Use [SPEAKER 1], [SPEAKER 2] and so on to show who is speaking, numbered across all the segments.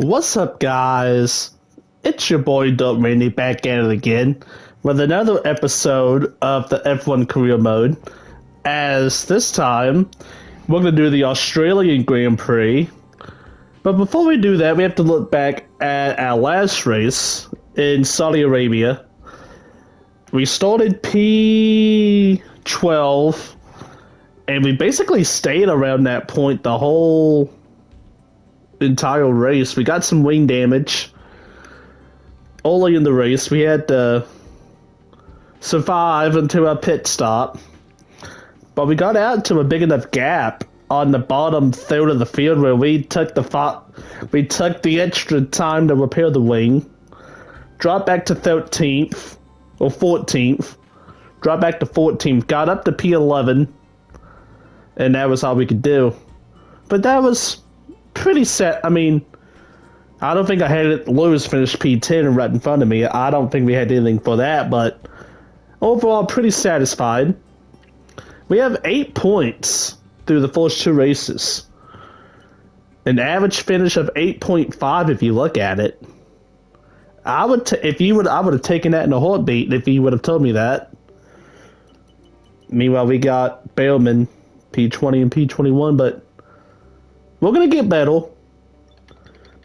[SPEAKER 1] What's up, guys? It's your boy DopeRandy back at it again with another episode of the F1 Career Mode. As this time, we're going to do the Australian Grand Prix. But before we do that, we have to look back at our last race in Saudi Arabia. We started P12, and we basically stayed around that point the whole entire race. We got some wing damage early in the race. We had to survive until our pit stop, but we got out to a big enough gap on the bottom third of the field where we took the extra time to repair the wing, dropped back to 13th or 14th, dropped back to 14th, got up to P11, and that was all we could do. But that was pretty set. I mean, I don't think I had it. Lewis finished P10 right in front of me. I don't think we had anything for that, but overall, pretty satisfied. We have 8 points through the first 2 races. An average finish of 8.5 if you look at it. I would have taken that in a heartbeat if you would have told me that. Meanwhile, we got Bellman P20 and P21, but we're going to get better.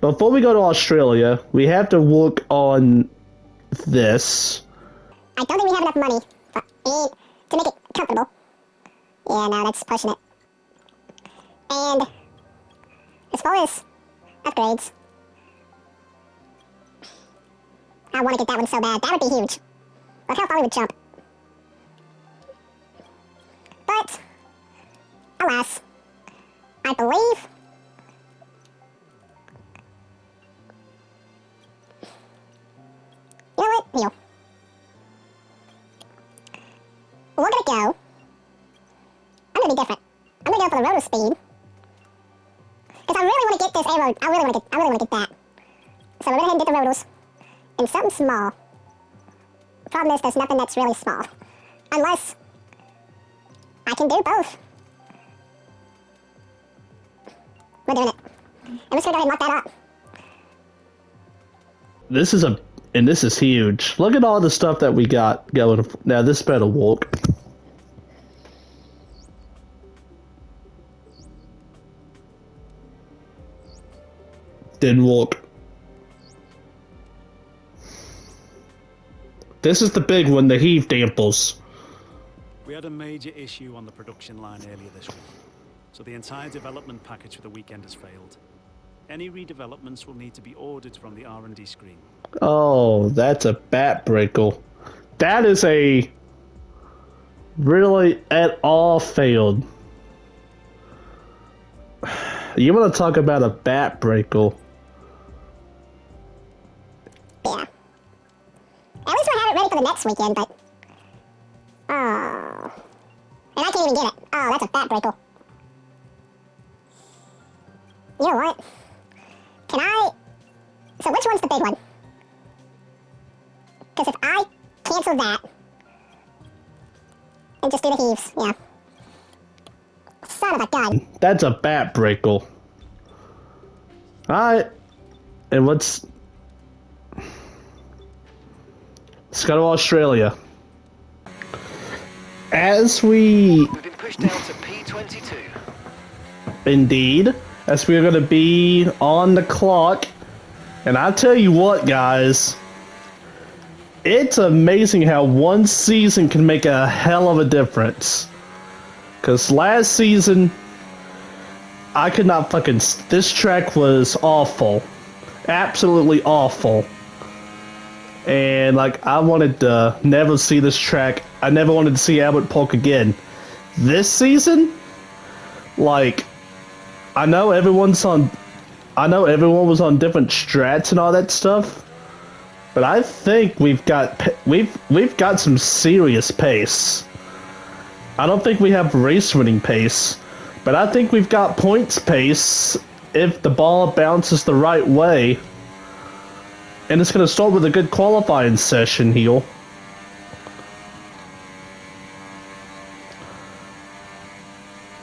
[SPEAKER 1] Before we go to Australia, we have to work on this.
[SPEAKER 2] I don't think we have enough money to make it comfortable. Yeah, no, that's pushing it. And as far as upgrades, I want to get that one so bad. That would be huge. Look how far we would jump. But, alas, I believe you know what? Here. We're gonna go. I'm gonna be different. I'm gonna go for the rotor speed. Because I really want to get this aero. I really want to get that. So we're gonna go ahead and get the rotors. And something small. Problem is, there's nothing that's really small. Unless I can do both. We're doing it. And we're just gonna go ahead and lock that up.
[SPEAKER 1] This is huge. Look at all the stuff that we got going. Now this better work. Didn't work. This is the big one, the heave dampers.
[SPEAKER 3] We had a major issue on the production line earlier this week, so the entire development package for the weekend has failed. Any redevelopments will need to be ordered from the R&D screen.
[SPEAKER 1] Oh, that's a backbreaker. That is a really at all failed. You want to talk about a backbreaker?
[SPEAKER 2] Yeah. At least we'll have it ready for the next weekend, but oh, and I can't even get it. Oh, that's a backbreaker. You know what? Can I? So which one's the big one? Because if I cancel that and just do the heaves, yeah. Son of a gun.
[SPEAKER 1] That's a backbreaker. Alright. And let's go to Australia. We've
[SPEAKER 4] been pushed down to P22.
[SPEAKER 1] Indeed. As we're going to be on the clock. And I tell you what, guys. It's amazing how one season can make a hell of a difference. Because last season, I could not fucking... This track was awful. Absolutely awful. And, like, I wanted to never see this track. I never wanted to see Albert Park again. This season, like, I know everyone was on different strats and all that stuff. But I think we've got some serious pace. I don't think we have race-winning pace, but I think we've got points pace if the ball bounces the right way. And it's going to start with a good qualifying session here.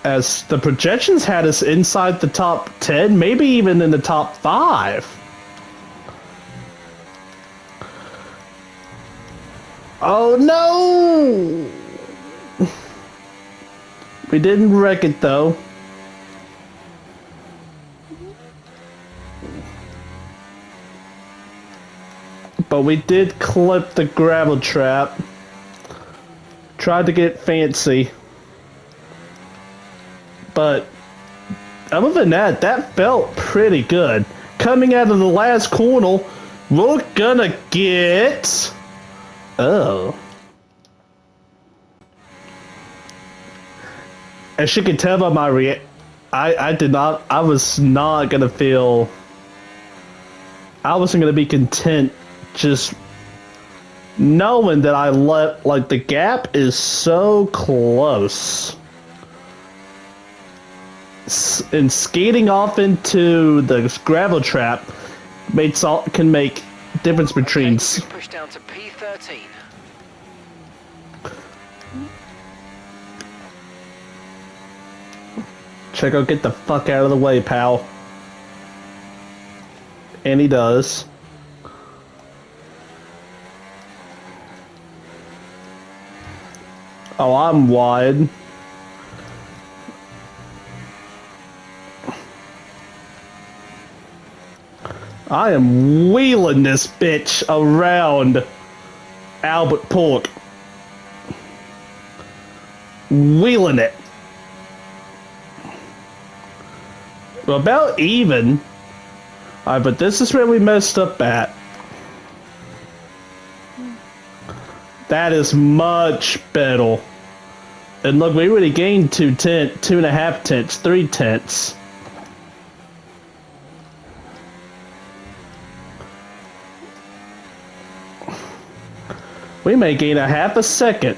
[SPEAKER 1] As the projections had us inside the top 10, maybe even in the top 5. Oh no! We didn't wreck it though. But we did clip the gravel trap. Tried to get fancy. But other than that, that felt pretty good. Coming out of the last corner, we're gonna get... Oh. As you can tell by my I was not gonna feel... I wasn't gonna be content just knowing that I let, like, the gap is so close. And skating off into the gravel trap can make difference between...
[SPEAKER 4] Okay, push down to P13.
[SPEAKER 1] Checo, get the fuck out of the way, pal. And he does. Oh, I'm wide. I am wheeling this bitch around Albert Park. Wheeling it. We're about even. Alright, but this is where we messed up at. That is much better. And look, we already gained 2.5 tenths, 3 tenths. We may gain a half a second.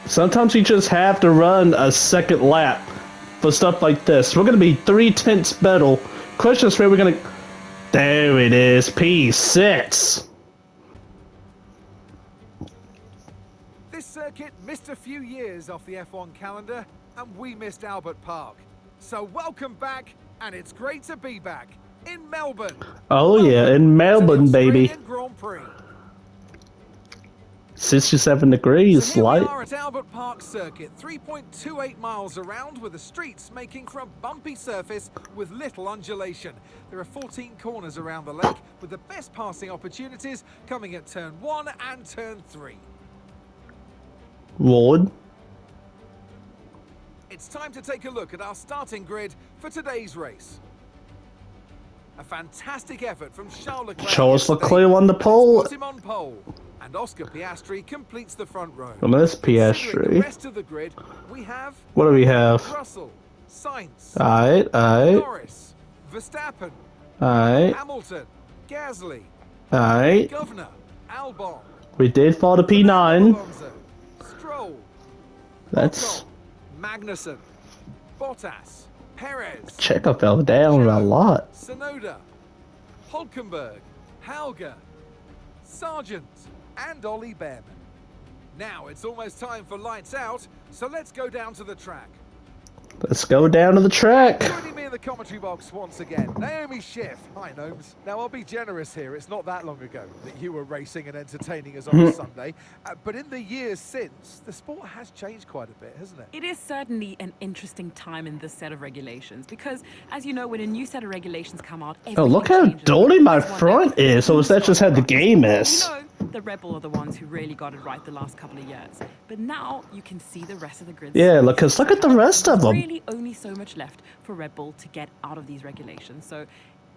[SPEAKER 1] Sometimes you just have to run a second lap for stuff like this. We're gonna be 3 tenths better. Question is where we're gonna... There it is, P6.
[SPEAKER 5] This circuit missed a few years off the F1 calendar, and we missed Albert Park. So welcome back, and it's great to be back in Melbourne.
[SPEAKER 1] Oh yeah, in Melbourne, baby.
[SPEAKER 5] Australian Grand Prix.
[SPEAKER 1] 67 degrees,
[SPEAKER 5] So here
[SPEAKER 1] light.
[SPEAKER 5] we are at Albert Park Circuit, 3.28 miles around, with the streets making for a bumpy surface with little undulation. There are 14 corners around the lake, with the best passing opportunities coming at turn 1 and turn 3.
[SPEAKER 1] Lord.
[SPEAKER 5] It's time to take a look at our starting grid for today's race. A fantastic effort from Charles Leclerc.
[SPEAKER 1] Charles Leclerc on the pole.
[SPEAKER 5] Put him on pole. And Oscar Piastri completes the front row.
[SPEAKER 1] Well, there's
[SPEAKER 5] Considering
[SPEAKER 1] Piastri.
[SPEAKER 5] the rest of the grid, we have
[SPEAKER 1] What do we have?
[SPEAKER 5] Russell, Sainz,
[SPEAKER 1] Alright.
[SPEAKER 5] Norris, Verstappen,
[SPEAKER 1] Alright.
[SPEAKER 5] Hamilton, Gasly,
[SPEAKER 1] Alright.
[SPEAKER 5] Governor, Albon,
[SPEAKER 1] We did fall to P9.
[SPEAKER 5] Alonso, Stroll,
[SPEAKER 1] That's...
[SPEAKER 5] Magnussen, Bottas, Perez,
[SPEAKER 1] Checo fell down a lot.
[SPEAKER 5] Sonoda, Hulkenberg, Hauger, Sargent, and Ollie Behrman. Now it's almost time for lights out, so let's go down to the track.
[SPEAKER 1] Let's go down to the track.
[SPEAKER 5] Joining me in the commentary box once again, Naomi Schiff. Hi, Gnomes. Now, I'll be generous here. It's not that long ago that you were racing and entertaining us on a Sunday. But in the years since, the sport has changed quite a bit, hasn't it?
[SPEAKER 6] It is certainly an interesting time in this set of regulations because, as you know, when a new set of regulations come out,
[SPEAKER 1] Oh, look how
[SPEAKER 6] everything changes.
[SPEAKER 1] dirty my
[SPEAKER 6] There's one
[SPEAKER 1] front
[SPEAKER 6] that-
[SPEAKER 1] is. So is that just how the game is?
[SPEAKER 6] You know, the Red Bull are the ones who really got it right the last couple of years. But now you can see the rest of the grid.
[SPEAKER 1] Yeah, look at the rest of
[SPEAKER 6] There's
[SPEAKER 1] them.
[SPEAKER 6] really only so much left for Red Bull to get out of these regulations. So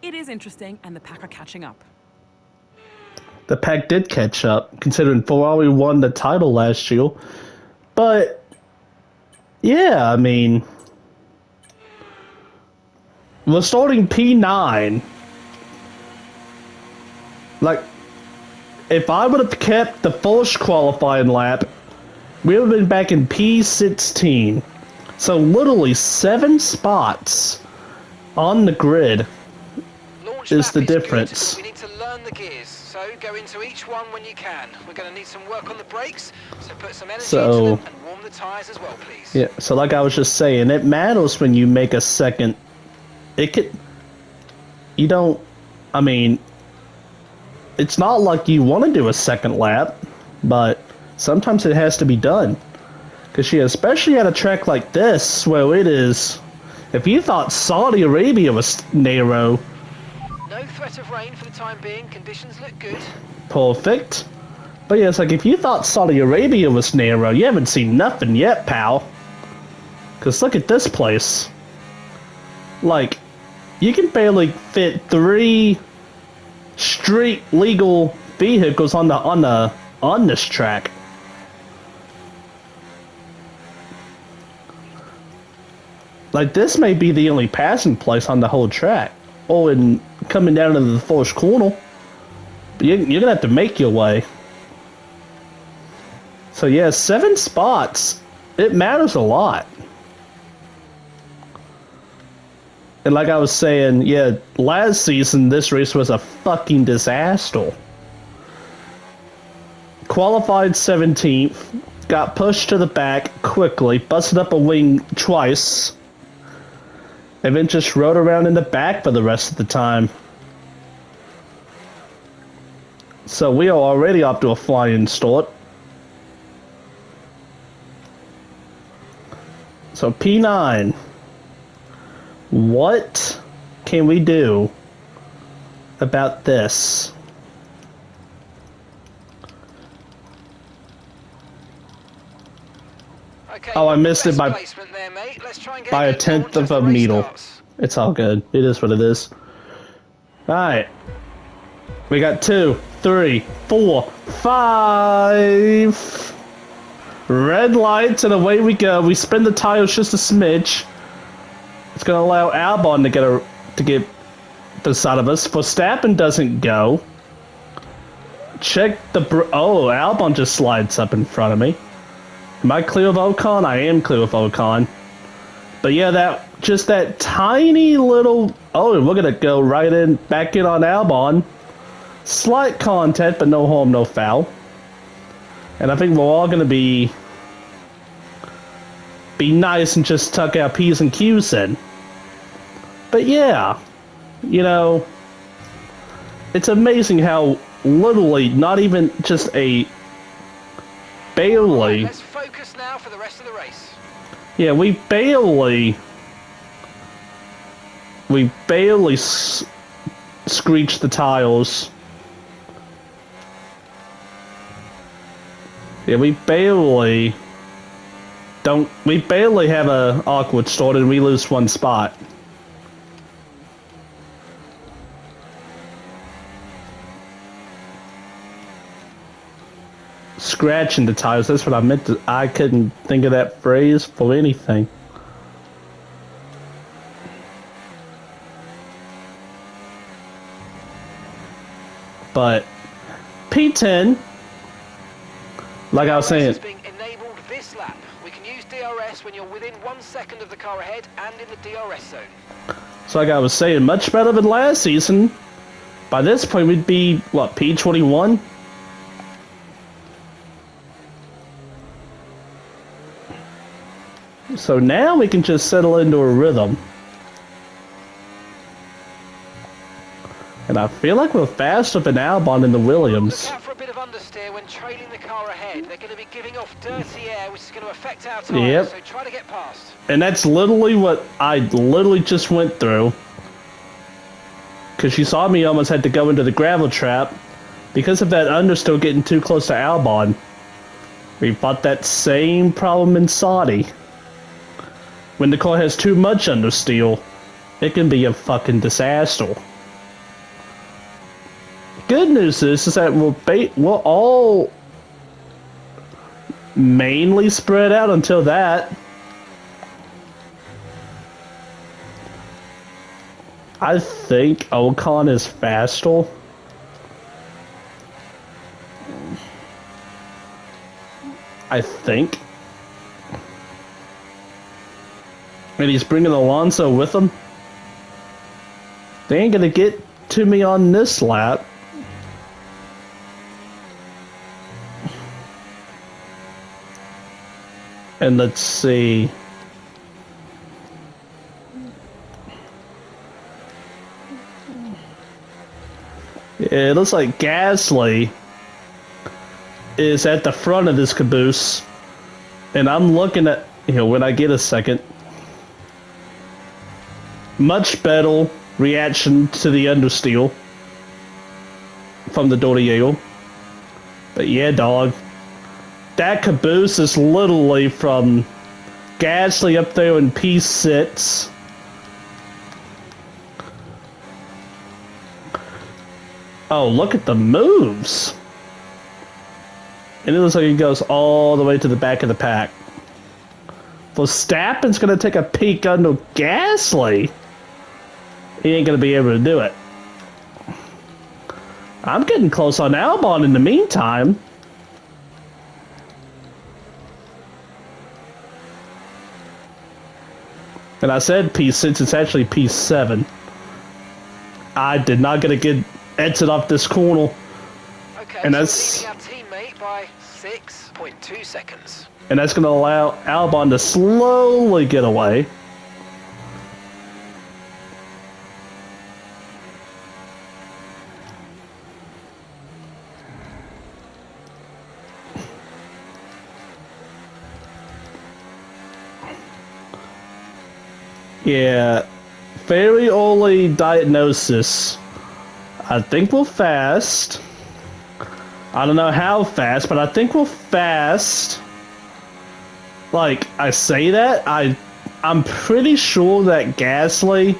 [SPEAKER 6] it is interesting, and the pack are catching up.
[SPEAKER 1] The pack did catch up, considering Ferrari won the title last year. But, yeah, I mean... We're starting P9. Like, if I would have kept the first qualifying lap, we would have been back in P16. So literally 7 spots on the grid
[SPEAKER 4] Launch
[SPEAKER 1] is
[SPEAKER 4] lap
[SPEAKER 1] the
[SPEAKER 4] good.
[SPEAKER 1] difference.
[SPEAKER 4] We need to learn the gears, so go into each one when you can. We're going to need some work on the brakes, so put some energy
[SPEAKER 1] So-
[SPEAKER 4] into them and warm the tyres as well, please.
[SPEAKER 1] Yeah, so like I was just saying, it matters when you make a second. It could... You don't... I mean, it's not like you want to do a second lap, but sometimes it has to be done. Because especially at a track like this, where it is, if you thought Saudi Arabia was narrow,
[SPEAKER 4] No threat of rain for the time being. Conditions look good.
[SPEAKER 1] perfect. But yeah, it's like if you thought Saudi Arabia was narrow, you haven't seen nothing yet, pal. Because look at this place. Like, you can barely fit 3 street legal vehicles on this track. Like, this may be the only passing place on the whole track. Oh, and coming down into the first corner. But you're gonna have to make your way. So yeah, 7 spots. It matters a lot. And like I was saying, yeah, last season this race was a fucking disaster. Qualified 17th, got pushed to the back quickly, busted up a wing twice, and then just rode around in the back for the rest of the time. So we are already off to a flying start. So P9. What can we do about this?
[SPEAKER 4] Okay,
[SPEAKER 1] Oh, I missed it
[SPEAKER 4] best
[SPEAKER 1] by
[SPEAKER 4] placement there, mate. Let's try and get
[SPEAKER 1] a
[SPEAKER 4] good
[SPEAKER 1] tenth
[SPEAKER 4] launch as
[SPEAKER 1] of
[SPEAKER 4] the
[SPEAKER 1] a
[SPEAKER 4] race
[SPEAKER 1] needle.
[SPEAKER 4] starts.
[SPEAKER 1] It's all good. It is what it is. Alright. We got 2, 3, 4, 5. Red lights and away we go. We spin the tires just a smidge. It's gonna allow Albon to get beside of us. Verstappen doesn't go. Check the oh, Albon just slides up in front of me. Am I clear of Ocon? I am clear of Ocon. But yeah, that tiny little... Oh, we're gonna go back in on Albon. Slight contact, but no harm, no foul. And I think we're all gonna be nice and just tuck our P's and Q's in. But yeah, you know, it's amazing how literally not even just a barely...
[SPEAKER 4] Let's focus now for the rest of the race.
[SPEAKER 1] Yeah, we barely screeched the tires. Yeah, we barely have a awkward start and we lose 1 spot. Scratching the tires, that's what I meant to... I couldn't think of that phrase for anything. But P10, like I was saying,
[SPEAKER 4] is being enabled this lap. We can use DRS when you're within 1 second of the car ahead and in the DRS zone.
[SPEAKER 1] so like I was saying, much better than last season. By this point, we'd be, what, P21? So now we can just settle into a rhythm. And I feel like we're faster than Albon in the Williams.
[SPEAKER 4] Look out for a bit of understeer when trailing the car ahead. They're going to be giving off dirty air, which is going to affect our tyres,
[SPEAKER 1] Yep.
[SPEAKER 4] so try to get past.
[SPEAKER 1] And that's literally what I just went through. Because you saw me almost had to go into the gravel trap because of that understeer getting too close to Albon. We fought that same problem in Saudi. When the car has too much understeer, it can be a fucking disaster. Good news is that we're all mainly spread out until that. I think Ocon is faster. I think. And he's bringing Alonso with him. They ain't gonna get to me on this lap. And let's see. It looks like Gasly is at the front of this caboose. And I'm looking at, when I get a second. Much better reaction to the understeer from the Dortmund. But yeah, dog. That caboose is literally from Gasly up there in P6. Oh, look at the moves. And it looks like it goes all the way to the back of the pack. Verstappen's going to take a peek under Gasly. He ain't going to be able to do it. I'm getting close on Albon in the meantime. And I said P6, it's actually P7. I did not get a good exit off this corner.
[SPEAKER 4] Okay,
[SPEAKER 1] And
[SPEAKER 4] so
[SPEAKER 1] that's...
[SPEAKER 4] leading our teammate by 6.2 seconds.
[SPEAKER 1] And that's going to allow Albon to slowly get away. Yeah, very early diagnosis. I think we're fast. I don't know how fast, but I think we're fast. Like, I say that, I'm pretty sure that Gasly,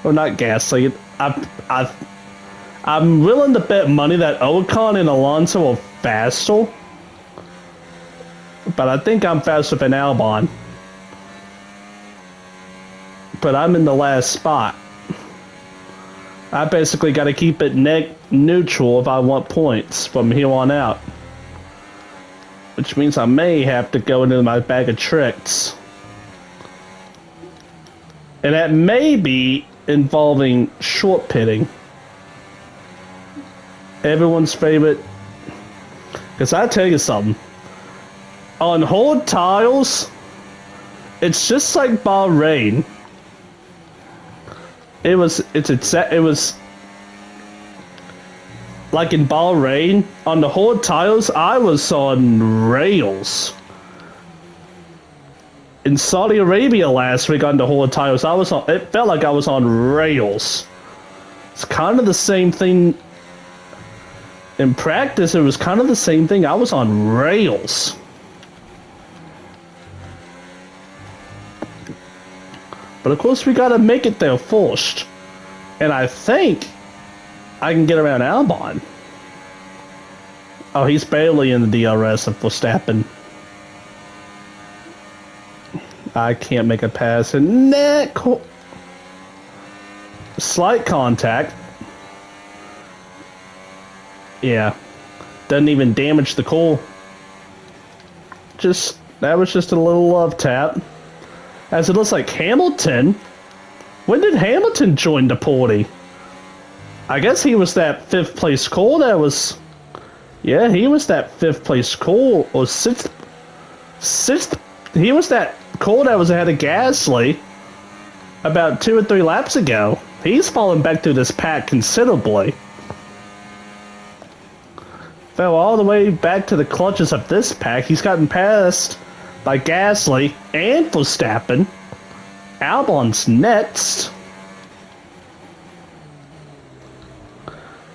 [SPEAKER 1] or not Gasly, I'm willing to bet money that Ocon and Alonso are faster. But I think I'm faster than Albon. But I'm in the last spot. I basically got to keep it neutral if I want points from here on out. Which means I may have to go into my bag of tricks. And that may be involving short pitting. Everyone's favorite. Because I tell you something. On hard tiles, it's just like Bahrain. It was like in Bahrain, on the hard tires, I was on rails. In Saudi Arabia last week on the hard tires, it felt like I was on rails. It's kind of the same thing. In practice, it was kind of the same thing. I was on rails. But of course, we gotta make it there first. And I think I can get around Albon. Oh, he's barely in the DRS of Verstappen. I can't make a pass. And slight contact. Yeah. Doesn't even damage the core. That was just a little love tap. As it looks like Hamilton. When did Hamilton join the party? I guess he was that 5th place call that was... Yeah, he was that 5th place call. Or 6th... He was that call that was ahead of Gasly. About 2 or 3 laps ago. He's fallen back through this pack considerably. Fell all the way back to the clutches of this pack. He's gotten passed by Gasly and Verstappen. Albon's next.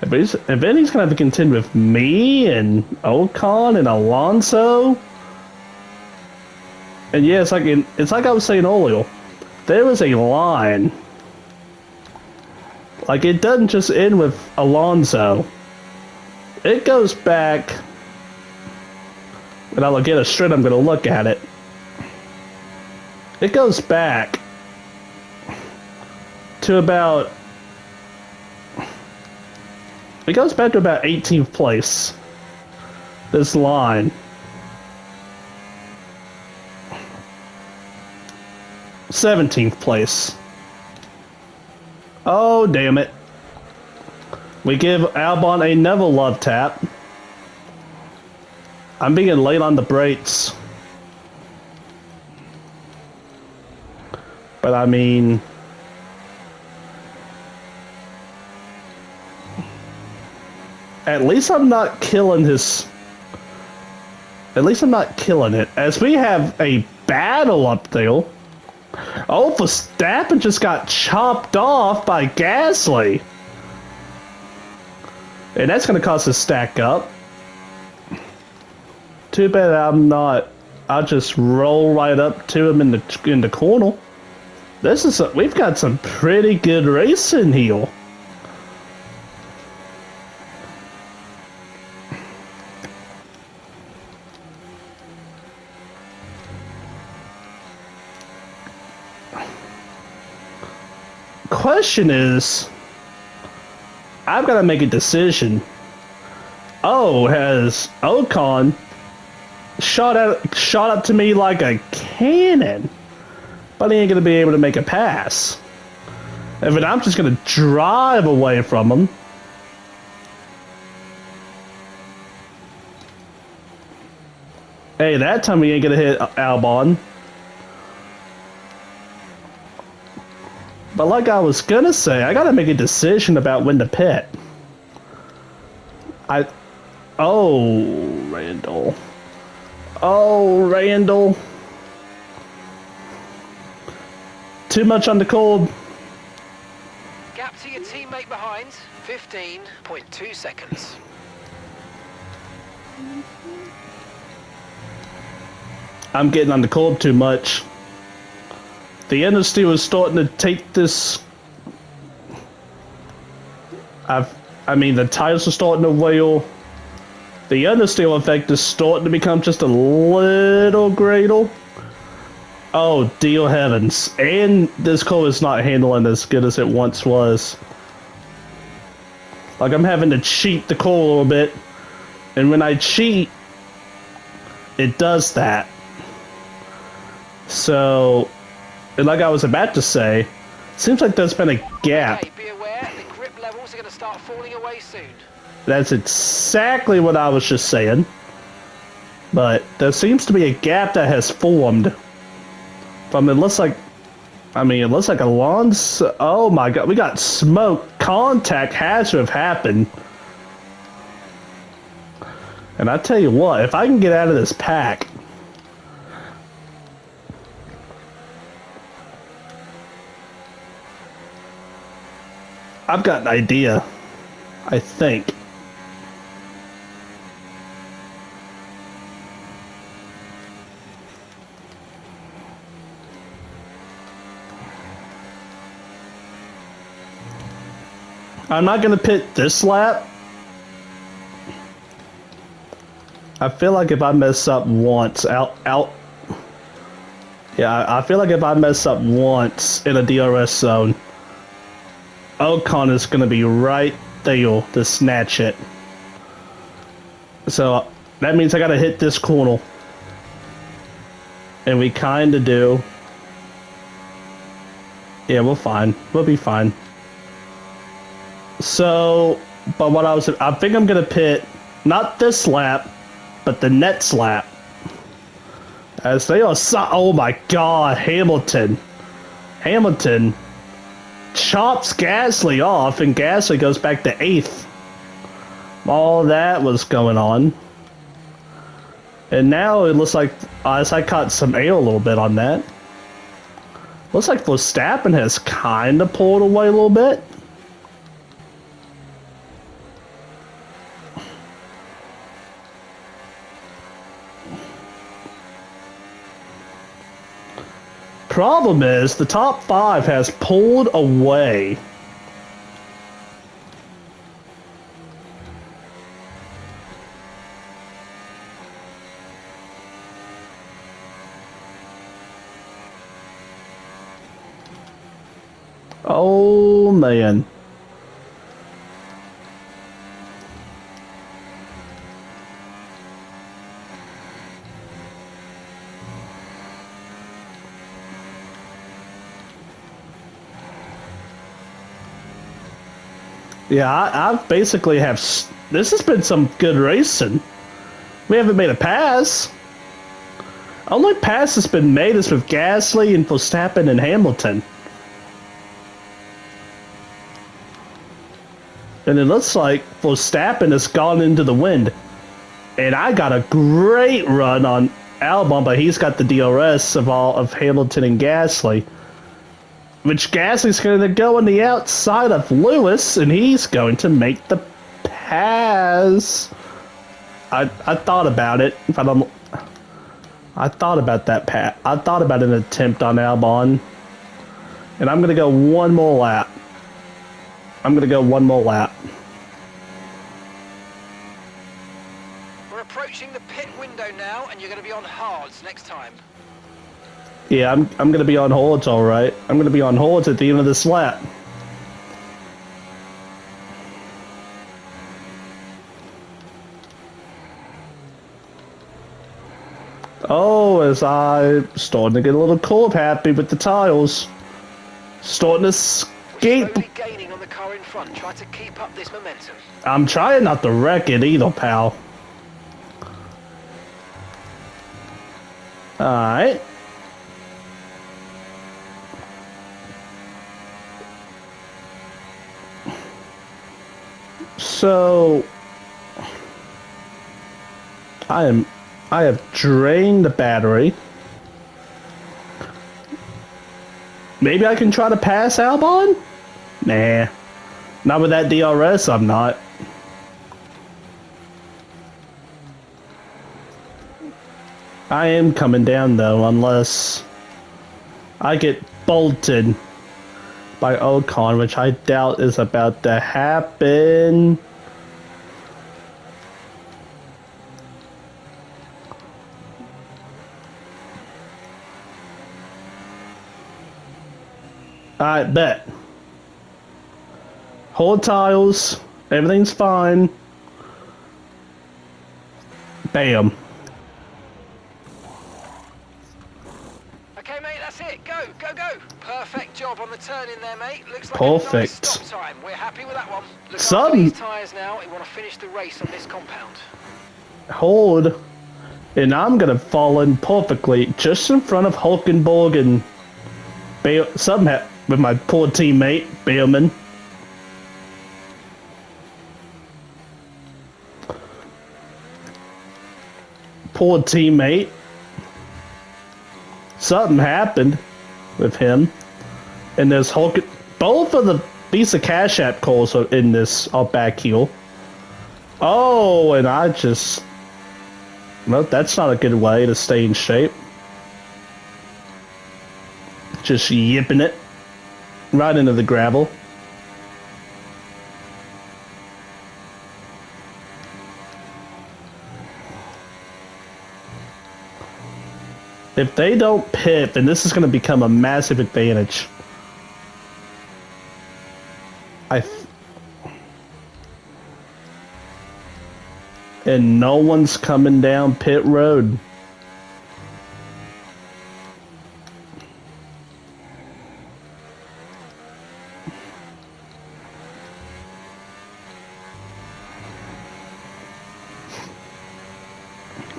[SPEAKER 1] If then he's gonna have to contend with me and Ocon and Alonso. And yeah, it's like I was saying earlier. There is a line. Like, it doesn't just end with Alonso. It goes back. And I'll get a straight, I'm gonna look at it. It goes back to about... It goes back to about 18th place. This line. '17th place. Oh, damn it. We give Albon another love tap. I'm being late on the brakes. But I mean... At least I'm not killing his... At least I'm not killing it. As we have a battle up there. Oh, Verstappen just got chopped off by Gasly. And that's going to cause us to stack up. Too bad I'm not. I'll just roll right up to him in the corner. This is we've got some pretty good racing here. Question is, I've got to make a decision. Oh, has Ocon shot up to me like a cannon, but he ain't gonna be able to make a pass. And then I'm just gonna drive away from him. Hey, that time we ain't gonna hit Albon. But like I was gonna say, I gotta make a decision about when to pit. Oh, Randall. Oh, Randall. Too much on the cold.
[SPEAKER 4] Gap to your teammate behind, 15.2 seconds.
[SPEAKER 1] I'm getting on the cold too much. The industry was starting to take this. I mean, the tires are starting to wheel. The understeer effect is starting to become just a little greater. Oh, dear heavens. And this car is not handling as good as it once was. Like, I'm having to cheat the car a little bit. And when I cheat, it does that. So, and like I was about to say, seems like there's been a gap.
[SPEAKER 4] Okay, be aware, the grip levels are going to start falling away soon.
[SPEAKER 1] That's exactly what I was just saying. But there seems to be a gap that has formed. From it looks like, I mean, it looks like Alonso. Oh my god, we got smoke. Contact has to have happened. And I tell you what, if I can get out of this pack. I've got an idea. I think. I'm not gonna pit this lap. I feel like if I mess up once, yeah, I feel like if I mess up once in a DRS zone, Ocon is gonna be right there to snatch it. So that means I gotta hit this corner. And we kinda do. Yeah, we're fine. We'll be fine. So, but I think I'm gonna pit, not this lap, but the next lap. As they are, oh my god, Hamilton chops Gasly off, and Gasly goes back to 8th. All that was going on. And now it looks like, as I caught some air a little bit on that, looks like Verstappen has kind of pulled away a little bit. Problem is, the top 5 has pulled away. Oh man. Yeah, I basically have. This has been some good racing. We haven't made a pass. Only pass that's been made is with Gasly and Verstappen and Hamilton. And it looks like Verstappen has gone into the wind. And I got a great run on Albon, but he's got the DRS of Hamilton and Gasly. Which Gasly's going to go on the outside of Lewis, and he's going to make the pass. I thought about it. I thought about that pass. I thought about an attempt on Albon. And I'm going to go one more lap.
[SPEAKER 4] We're approaching the pit window now, and you're going to be on hards next time.
[SPEAKER 1] Yeah, I'm going to be on holds, all right. I'm going to be on holds at the end of this lap. Oh, as I'm starting to get a little cold happy with the tiles. Starting to skate.
[SPEAKER 4] Slowly gaining on the car in front. Try to keep up this momentum.
[SPEAKER 1] I'm trying not to wreck it either, pal. Alright. So I have drained the battery. Maybe I can try to pass Albon? Nah. Not with that DRS, I'm not. I am coming down though, unless I get bolted by Ocon, which I doubt is about to happen. I bet. Hold tiles. Everything's fine. Bam.
[SPEAKER 4] Okay, mate, that's it. Go, go, go. Perfect job on the turn in there, mate. Looks like
[SPEAKER 1] Perfect.
[SPEAKER 4] a nice stop time. We're happy with that one. Look
[SPEAKER 1] Some-
[SPEAKER 4] after these tyres now. We want to finish the race on this compound.
[SPEAKER 1] Hold. And I'm gonna fall in perfectly just in front of Hulkenborg and somehow with my poor teammate, Baleman. Poor teammate. Something happened with him. And there's Hulk. Both of the Visa Cash App calls are in this back heel. Oh, and I just. Well, that's not a good way to stay in shape. Just yipping it right into the gravel. If they don't pit, then this is going to become a massive advantage. And no one's coming down pit road.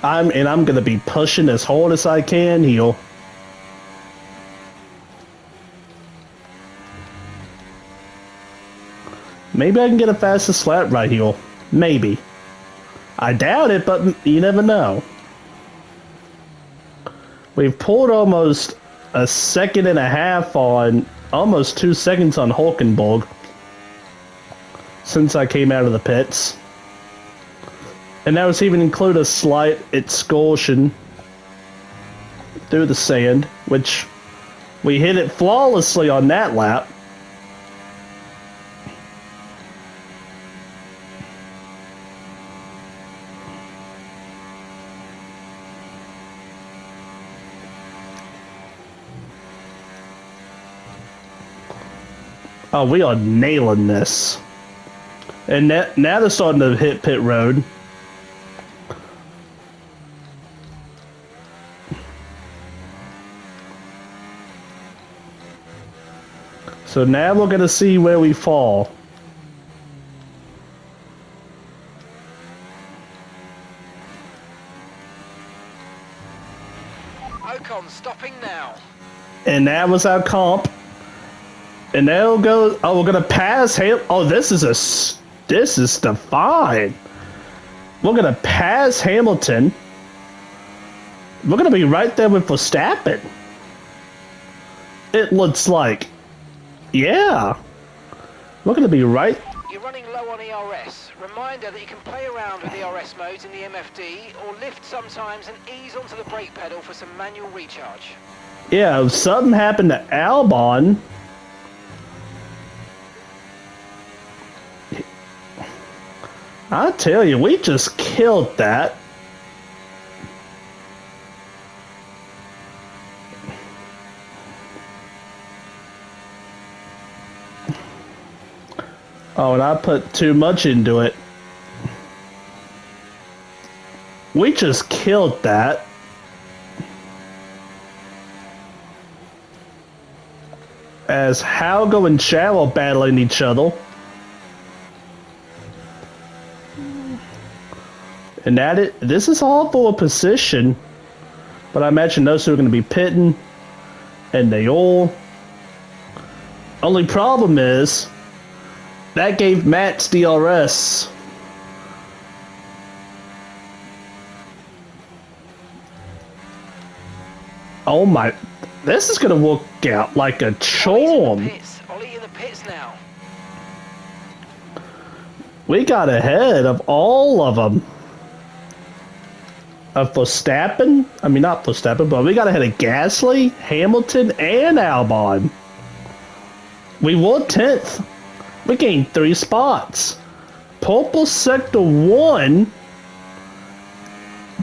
[SPEAKER 1] I'm gonna be pushing as hard as I can here. Maybe I can get a fastest lap right here. Maybe. I doubt it, but you never know. We've pulled almost a second and a half on, almost 2 seconds on Hulkenborg since I came out of the pits. And that was even include a slight excursion through the sand, which we hit it flawlessly on that lap. Oh, we are nailing this. And now they're starting to hit pit road. So now we're going to see where we fall.
[SPEAKER 4] Ocon stopping now.
[SPEAKER 1] And that was our comp. And they'll go. Oh, we're gonna pass. Hey, oh, this is This is fine. We're gonna pass Hamilton. We're gonna be right there with Verstappen. It looks like. Yeah. We're gonna be right.
[SPEAKER 4] You're running low on ERS. Reminder that you can play around with ERS modes in the MFD or lift sometimes and ease onto the brake pedal for some manual recharge.
[SPEAKER 1] Yeah, if something happened to Albon. I tell you, we just killed that. Oh, and I put too much into it. We just killed that. As Halgo and Chow are battling each other. And this is all for a position. But I imagine those two are going to be pitting. And they all. Only problem is, that gave Matt's DRS. Oh my. This is going to work out like a charm.
[SPEAKER 4] Ollie in the pits now.
[SPEAKER 1] We got ahead of all of them. Of Verstappen? I mean, not Verstappen, but we got ahead of Gasly, Hamilton, and Albon. We were 10th. We gained 3 spots. Purple Sector 1,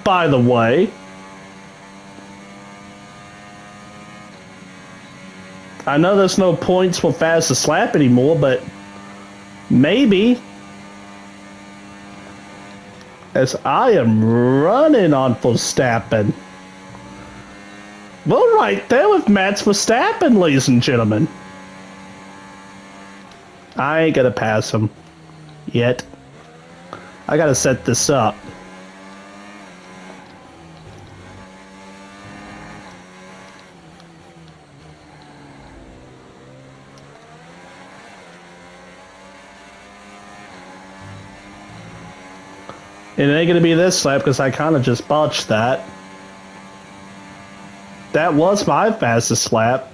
[SPEAKER 1] by the way. I know there's no points for fastest lap anymore, but maybe. As I am running on Verstappen. We're right there with Max Verstappen, ladies and gentlemen. I ain't gonna pass him yet. I gotta set this up. It ain't gonna be this lap because I kind of just botched that. That was my fastest lap.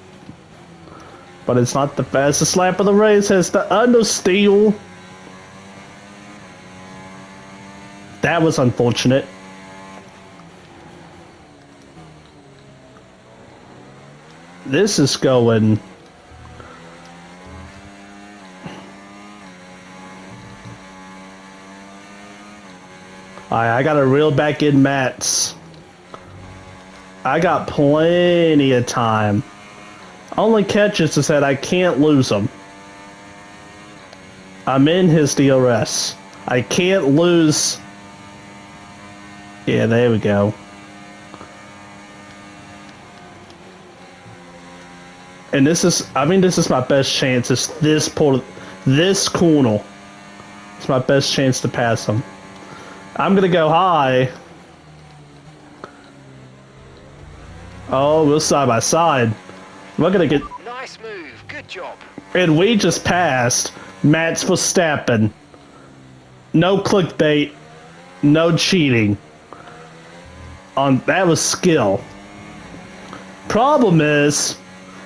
[SPEAKER 1] But it's not the fastest lap of the race. It's the understeal. That was unfortunate. This is going... I gotta reel back in Mats. I got plenty of time. Only catch is that I can't lose him. I'm in his DRS. I can't lose. Yeah, there we go. And this is, I mean, this is my best chance. It's this corner. It's my best chance to pass him. I'm gonna go high. Oh, we're side by side. We're gonna get...
[SPEAKER 4] Nice move. Good job.
[SPEAKER 1] And we just passed Max Verstappen. No clickbait. No cheating. That was skill. Problem is,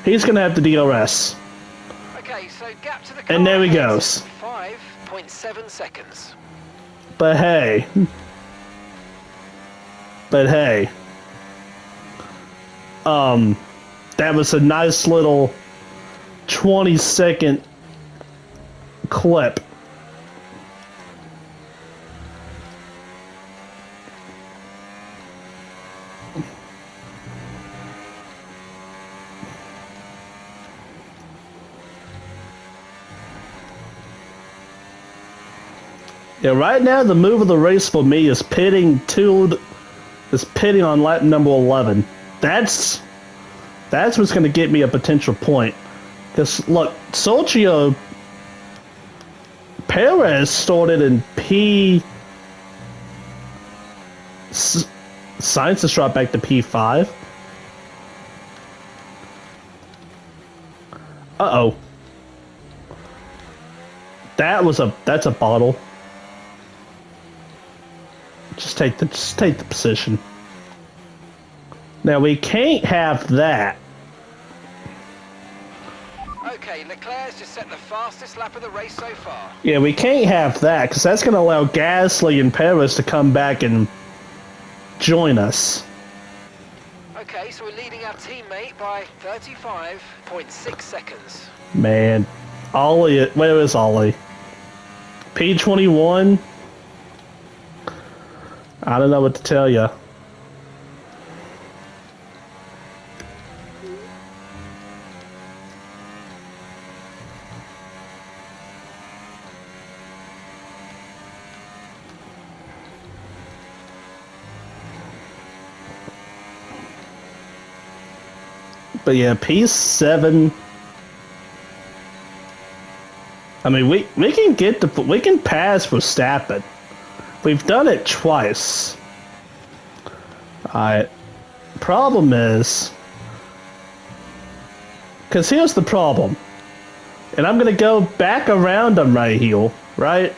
[SPEAKER 1] he's gonna have the DRS.
[SPEAKER 4] Okay, so gap to the car.
[SPEAKER 1] And there he
[SPEAKER 4] ahead,
[SPEAKER 1] goes.
[SPEAKER 4] 5.7 seconds.
[SPEAKER 1] But hey. That was a nice little 20-second clip. Yeah, right now the move of the race for me is pitting on lap number 11. That's what's going to get me a potential point. Because look, Sergio Perez started in P. Science has dropped back to P5. Uh-oh. That's a bottle. Just take the position. Now we can't have that.
[SPEAKER 4] Okay, Leclerc's just set the fastest lap of the race so far.
[SPEAKER 1] Yeah, we can't have that because that's going to allow Gasly and Perez to come back and join us.
[SPEAKER 4] Okay, so we're leading our teammate by 35.6 seconds.
[SPEAKER 1] Man, Ollie, where is Ollie? P21? I don't know what to tell you. But yeah, P7. I mean, we can pass Verstappen. We've done it twice. Alright. Problem is, because here's the problem. And I'm gonna go back around him right here, right?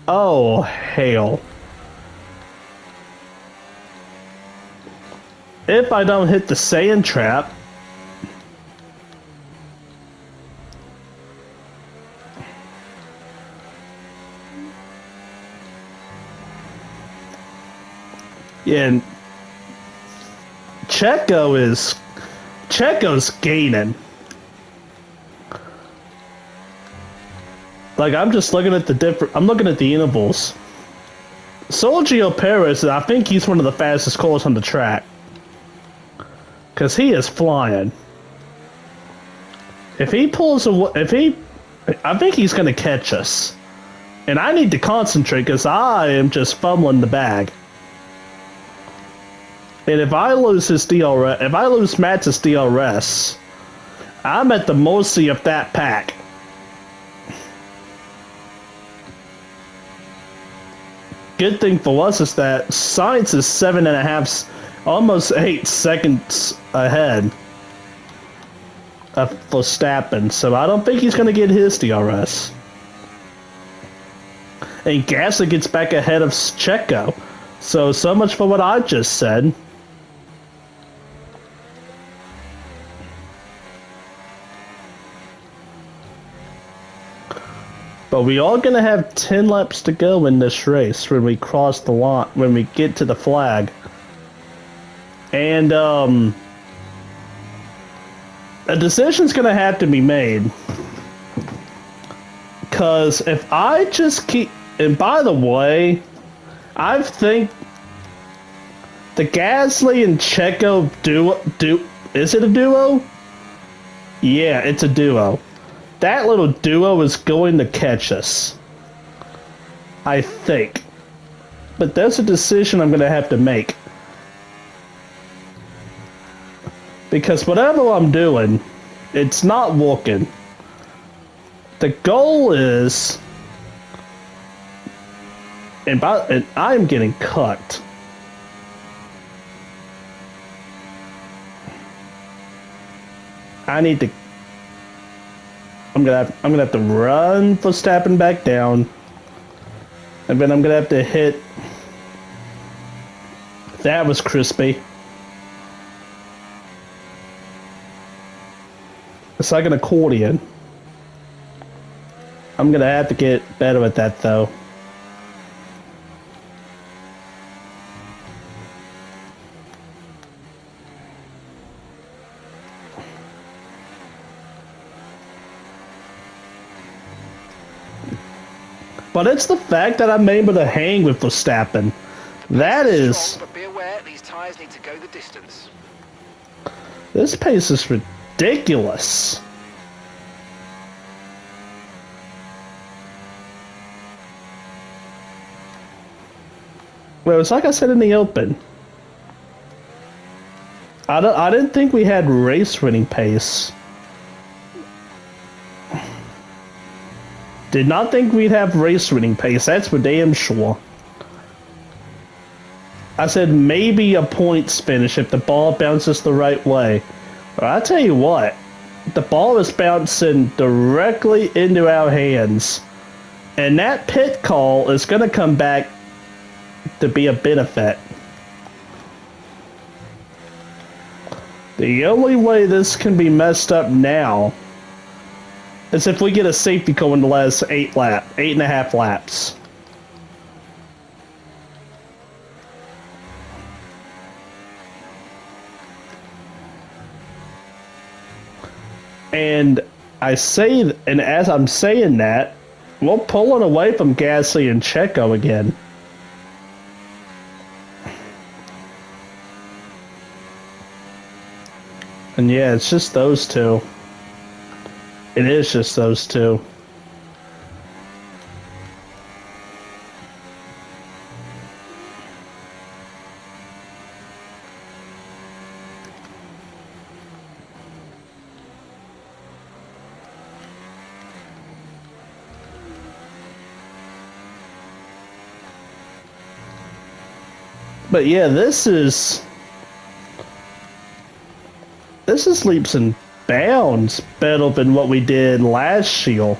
[SPEAKER 1] Oh, hell. If I don't hit the sand trap. Yeah, and Checo's gaining. Like, I'm just looking at I'm looking at the intervals. Sergio Perez, I think he's one of the fastest cars on the track. Because he is flying. If he pulls away, I think he's going to catch us. And I need to concentrate because I am just fumbling the bag. And if I lose his DRS, if I lose Max's DRS, I'm at the mercy of that pack. Good thing for us is that Sainz is 7.5, almost 8 seconds ahead of Verstappen, so I don't think he's going to get his DRS. And Gasly gets back ahead of Checo, so much for what I just said. But we are going to have 10 laps to go in this race when we cross the line, when we get to the flag. And, a decision's going to have to be made. Because if I just keep... And by the way, I think the Gasly and Checo duo... Is it a duo? Yeah, it's a duo. That little duo is going to catch us. I think. But that's a decision I'm going to have to make. Because whatever I'm doing, it's not working. The goal is... And I'm getting cut. I need to... I'm gonna have to run Verstappen back down, and then I'm gonna have to hit. That was crispy. It's like an accordion. I'm gonna have to get better at that though. But it's the fact that I'm able to hang with Verstappen. That is...
[SPEAKER 4] Strong, but be aware, these tyres need to go the distance.
[SPEAKER 1] This pace is ridiculous. Well, it's like I said in the open. I didn't think we had race-winning pace. Did not think we'd have race-winning pace, that's for damn sure. I said maybe a points finish if the ball bounces the right way. But I tell you what, the ball is bouncing directly into our hands. And that pit call is going to come back to be a benefit. The only way this can be messed up now is if we get a safety call in the last 8.5 laps. And and as I'm saying that, we're pulling away from Gasly and Checo again. And yeah, it's just those two. It is just those two. But yeah, this is leaps and bounds better than what we did last year.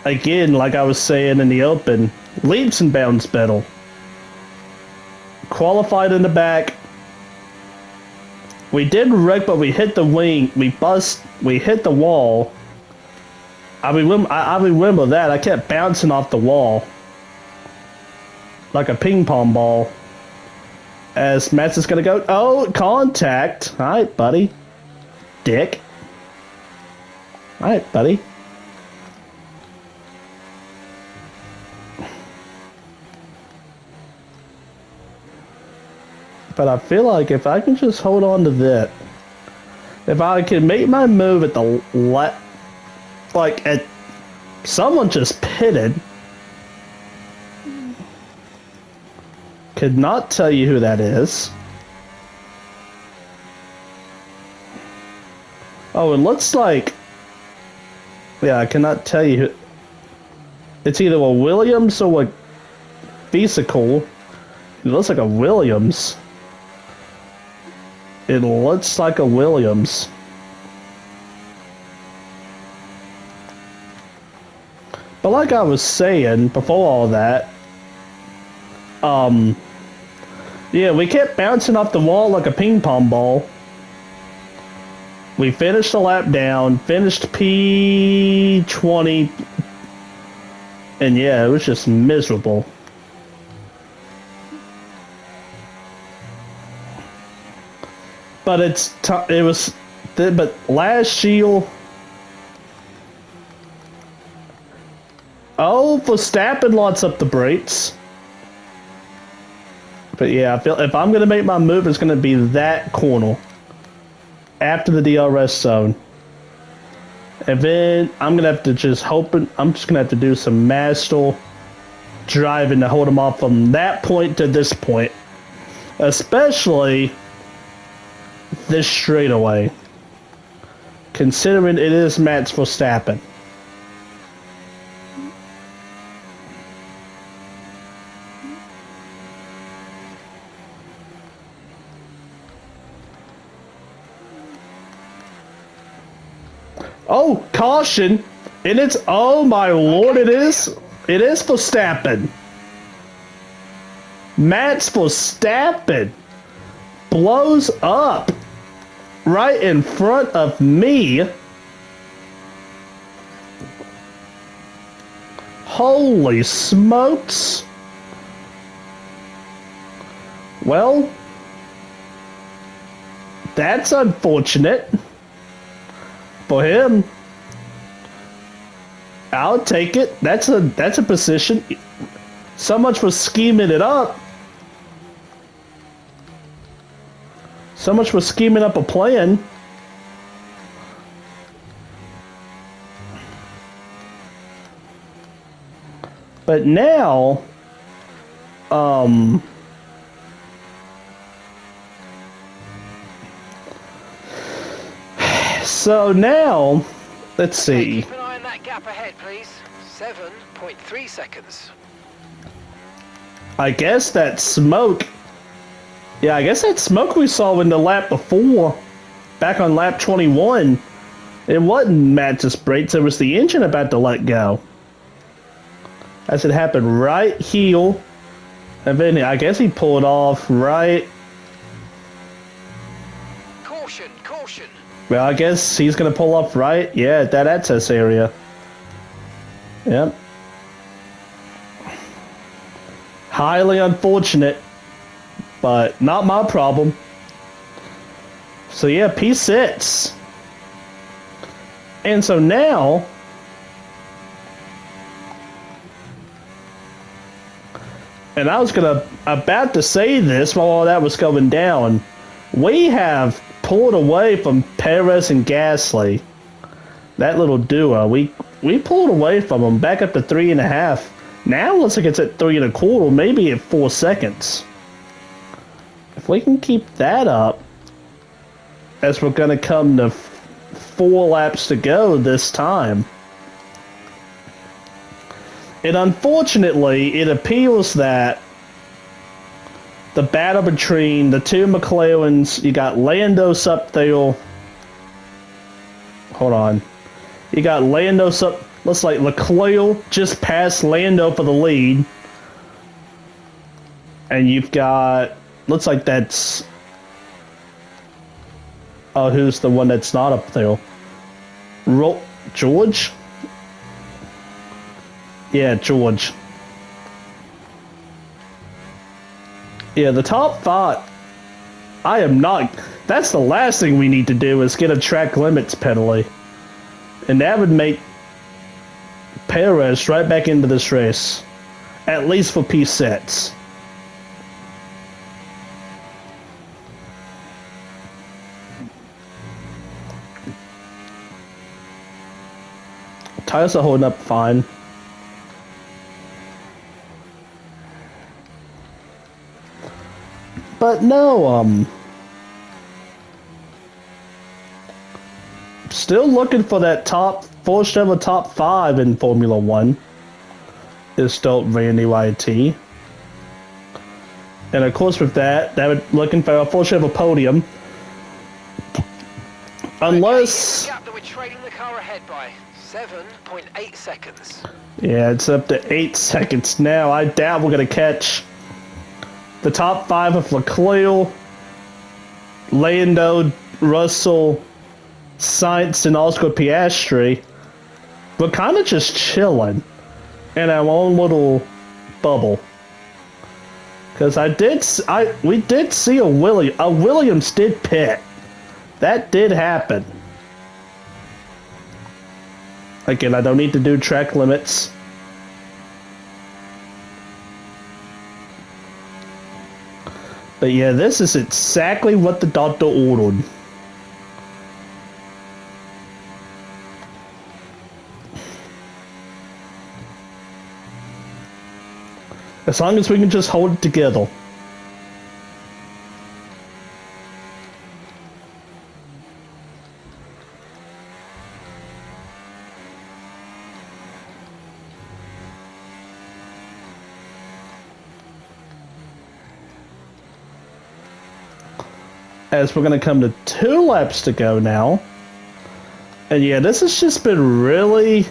[SPEAKER 1] Again, like I was saying in the open, leaps and bounds better. Qualified in the back. We did wreck, but we hit the wing. We hit the wall. I remember that. I kept bouncing off the wall like a ping pong ball. As Matt's is gonna go, oh, contact. All right, buddy. Dick. All right, buddy. But I feel like if I can just hold on to that, if I can make my move at the someone just pitted. Could not tell you who that is. Oh, it looks like... Yeah, I cannot tell you who... It's either a Williams or a Vehicle. It looks like a Williams. It looks like a Williams. But like I was saying before all that, yeah, we kept bouncing off the wall like a ping pong ball. We finished the lap down, finished P20, and yeah, it was just miserable. But but last year, Verstappen lights up the brakes. But yeah, I feel if I'm gonna make my move, it's gonna be that corner after the DRS zone, and then I'm gonna have to I'm just gonna have to do some master driving to hold him off from that point to this point, especially this straightaway, considering it is Max Verstappen. Oh, caution! And it's, oh my lord, it is Verstappen. Max Verstappen blows up right in front of me. Holy smokes. Well, that's unfortunate. For him, I'll take it. That's a position. So much for scheming it up. So much for scheming up a plan. But now, so now, let's see.
[SPEAKER 4] Keep an eye on that gap ahead, please. 7.3 seconds.
[SPEAKER 1] I guess that smoke. Yeah, I guess that smoke we saw in the lap before, back on lap 21, It wasn't Max's brakes, it was the engine about to let go. As it happened right here. And then I guess he pulled off right.
[SPEAKER 4] Caution, caution.
[SPEAKER 1] Well, I guess he's going to pull off right. Yeah, that access area. Yep. Highly unfortunate. But not my problem. So yeah, P6. And so now, and I was about to say this while all that was going down, we have pulled away from Perez and Gasly. That little duo, we pulled away from them back up to 3.5. Now it looks like it's at 3.25, maybe at 4 seconds. If we can keep that up, as we're going to come to 4 laps to go this time. And unfortunately, it appears that the battle between the two McLarens, you got Landos up there. Hold on. You got Landos up, looks like Leclerc just passed Lando for the lead. And you've got, looks like that's, oh, who's the one that's not up there? George? Yeah, George. Yeah, the top 5. I am not. That's the last thing we need to do is get a track limits penalty. And that would make Perez right back into this race. At least for P6. Tires are holding up fine. But no, still looking for that first ever top 5 in Formula 1. Is DopeRandy YT. And of course with that would looking for a first ever podium. Unless...
[SPEAKER 4] The gap that we're trailing the car ahead by 7.8 seconds.
[SPEAKER 1] Yeah, it's up to 8 seconds now. I doubt we're going to catch the top 5 of Leclerc, Lando, Russell, Sainz, and Oscar Piastri. We're kind of just chilling in our own little bubble. Because we did see a Williams did pit. That did happen. Again, I don't need to do track limits. But yeah, this is exactly what the doctor ordered. As long as we can just hold it together. As we're going to come to 2 laps to go now. And yeah, this has just been really...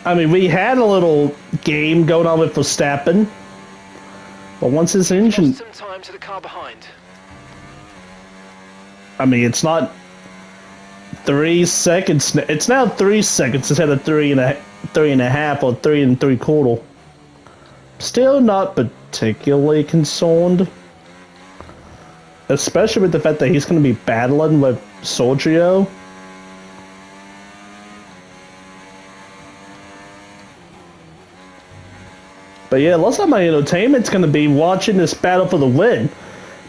[SPEAKER 1] I mean, we had a little game going on with Verstappen. But once his engine...
[SPEAKER 4] Lost some time to the car behind.
[SPEAKER 1] I mean, it's not 3 seconds. It's now 3 seconds instead of 3.5 or 3 3/4. Still not particularly concerned. Especially with the fact that he's going to be battling with Sergio. But yeah, looks like my entertainment's going to be watching this battle for the win.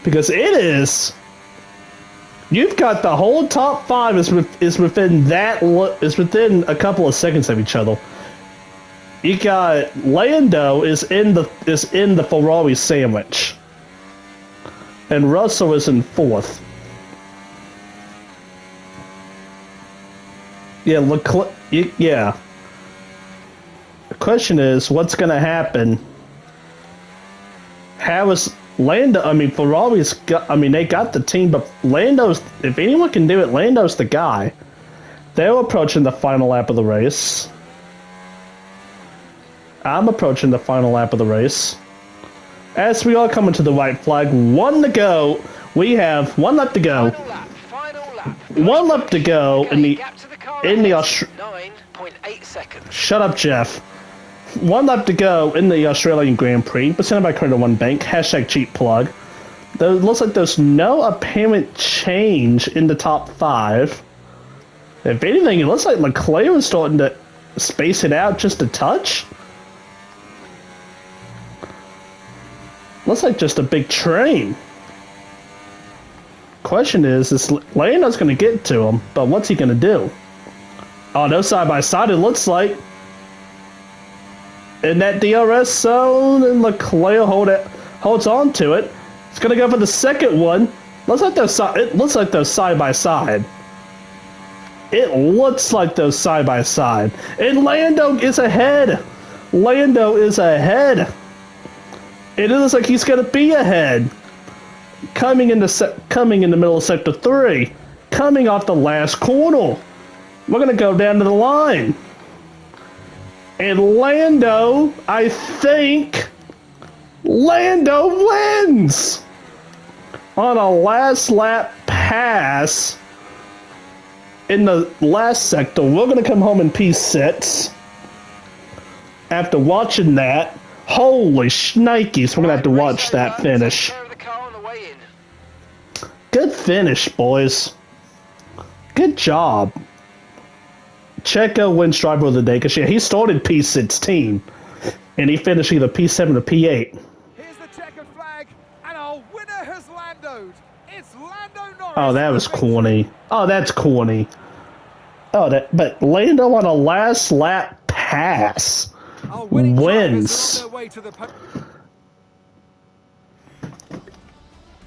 [SPEAKER 1] Because it is... You've got the whole top 5 is within a couple of seconds of each other. You got Lando is in the Ferrari sandwich. And Russell is in 4th. Yeah, yeah. The question is, what's going to happen? How is Lando? I mean, Ferrari's got. I mean, they got the team, but Lando's. If anyone can do it, Lando's the guy. They're approaching the final lap of the race. I'm approaching the final lap of the race. As we are coming to the white flag, 1 to go. We have 1 lap to go.
[SPEAKER 4] Final lap.
[SPEAKER 1] 1 lap to go in the
[SPEAKER 4] Gap to the car
[SPEAKER 1] in the
[SPEAKER 4] ahead,
[SPEAKER 1] Aust-
[SPEAKER 4] 9.8 seconds.
[SPEAKER 1] Shut up, Jeff. 1 lap to go in the Australian Grand Prix, presented by Credit One Bank. Hashtag cheap plug. There looks like there's no apparent change in the top 5. If anything, it looks like Leclerc is starting to space it out just a touch. Looks like just a big train. Question is Lando's going to get to him, but what's he going to do? Oh, no side by side, it looks like. In that DRS zone, and Leclerc holds on to it. It's going to go for the second one. It looks like those side by side. It looks like those side by side. And Lando is ahead. Lando is ahead. It looks like he's going to be ahead. Coming in the middle of sector 3. Coming off the last corner. We're going to go down to the line. And Lando, I think, Lando wins on a last lap pass in the last sector. We're going to come home in P6 after watching that. Holy shnikes, we're going to have to watch that finish. Good finish, boys. Good job. Checo wins driver of the day because he started P16 and he finished either P7 or P8.
[SPEAKER 5] Here's the checkered flag, and our winner has Landoed. It's Lando Norris.
[SPEAKER 1] Oh, that was corny. Oh, that's corny. But Lando on a last lap pass
[SPEAKER 5] Our winning
[SPEAKER 1] wins.
[SPEAKER 5] drivers are on their way to the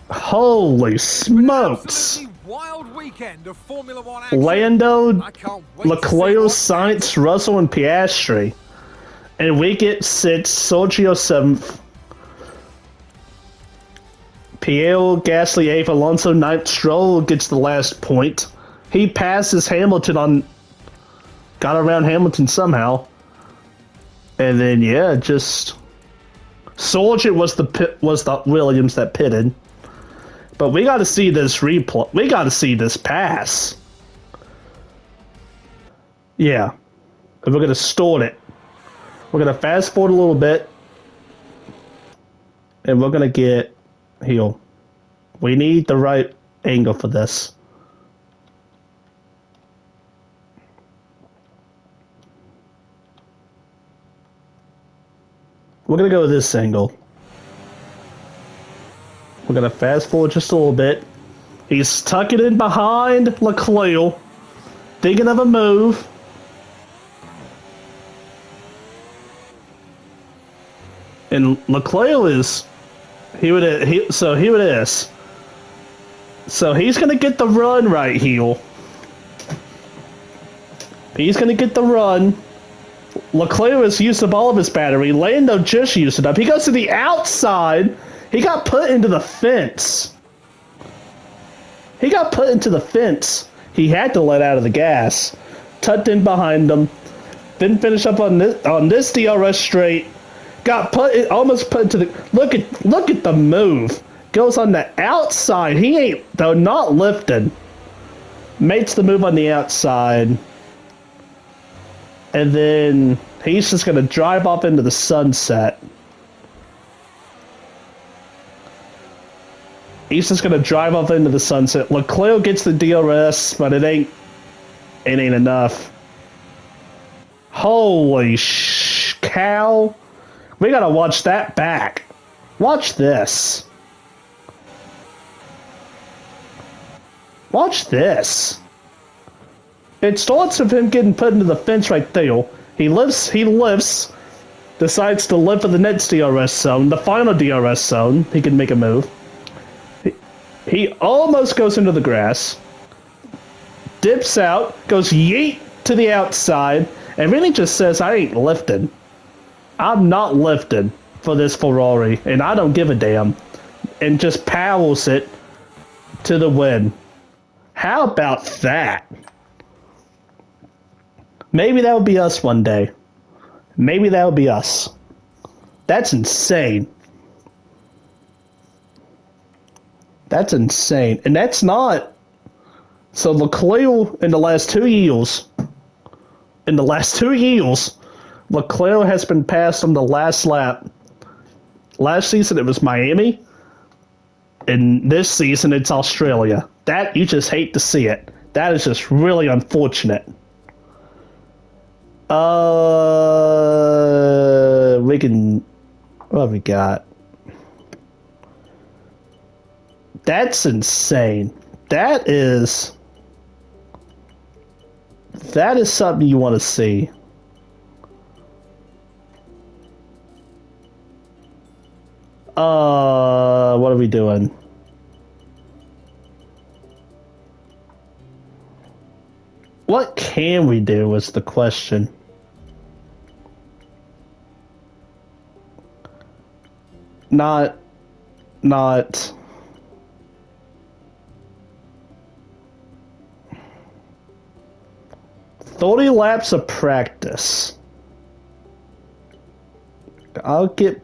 [SPEAKER 1] Holy smokes.
[SPEAKER 5] Absolutely wild weekend of Formula One action.
[SPEAKER 1] Lando,
[SPEAKER 5] I can't wait to see
[SPEAKER 1] Leclerc,
[SPEAKER 5] what's
[SPEAKER 1] Sainz, Russell, and Piastri. And we get 6th, Sergio 7th, Pierre Gasly 8th, Alonso 9th, Stroll gets the last point. He passes Hamilton got around Hamilton somehow. And then, yeah, just... Sergeant was the Williams that pitted. But we got to see this replay. We got to see this pass. Yeah. And we're going to stall it. We're going to fast forward a little bit. And we're going to get heel. We need the right angle for this. We're going to go with this angle. We're going to fast forward just a little bit. He's tucking in behind Leclerc. Thinking of a move. And Leclerc is... Here it is. So here it is. So he's going to get the run right here. He's going to get the run. Leclerc has used up all of his battery. Lando just used it up. He goes to the outside. He got put into the fence. He got put into the fence. He had to let out of the gas. Tucked in behind him. Didn't finish up on this DRS straight. Almost put into the... Look at the move. Goes on the outside. He ain't, though, not lifted. Makes the move on the outside. And then he's just going to drive off into the sunset. He's just going to drive off into the sunset. Leclerc gets the DRS, but it ain't enough. Holy cow. We got to watch that back. Watch this. Watch this. It starts with him getting put into the fence right there. He lifts, decides to live for the next DRS zone, the final DRS zone. He can make a move. He almost goes into the grass, dips out, goes yeet to the outside, and really just says, I ain't lifting. I'm not lifting for this Ferrari, and I don't give a damn. And just powers it to the win. How about that? Maybe that would be us one day. Maybe that would be us. That's insane. That's insane. And that's not... So Leclerc in the last 2 years... Leclerc has been passed on the last lap. Last season it was Miami. And this season it's Australia. That, you just hate to see it. That is just really unfortunate. We can... What have we got? That's insane. That is something you want to see. What are we doing? What can we do is the question. Not 30 laps of practice. I'll get...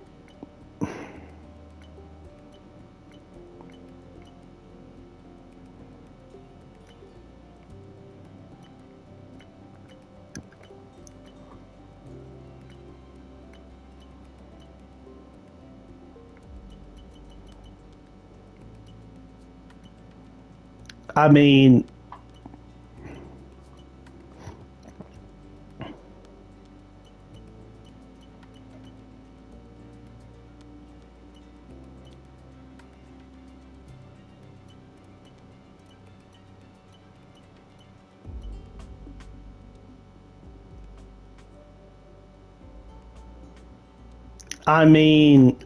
[SPEAKER 1] I mean...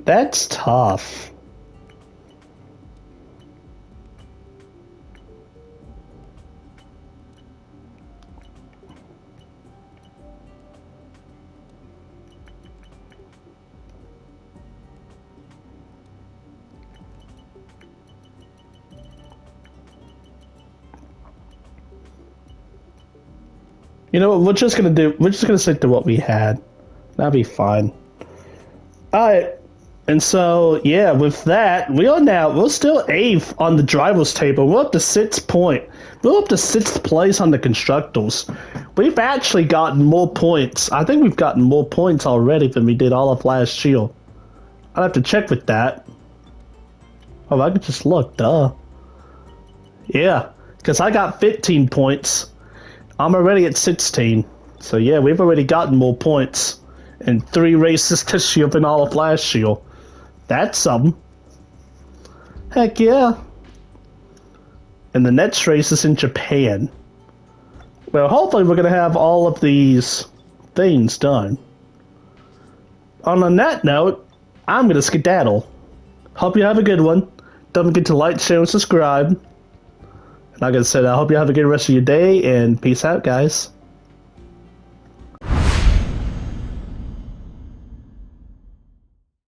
[SPEAKER 1] That's tough. You know what, we're just gonna stick to what we had. That'll be fine. Alright. And so, yeah, with that, we're still 8th on the drivers' table. We're up to 6 points. We're up to 6th place on the constructors. We've actually gotten more points. I think we've gotten more points already than we did all of last year. I'd have to check with that. Oh, I could just look, duh. Yeah, because I got 15 points. I'm already at 16. So yeah, we've already gotten more points in 3 races this year than all of last year. That's something. Heck yeah. And the next race is in Japan. Well, hopefully we're going to have all of these things done. On that note, I'm going to skedaddle. Hope you have a good one. Don't forget to like, share, and subscribe. And like I said, I hope you have a good rest of your day, and peace out, guys.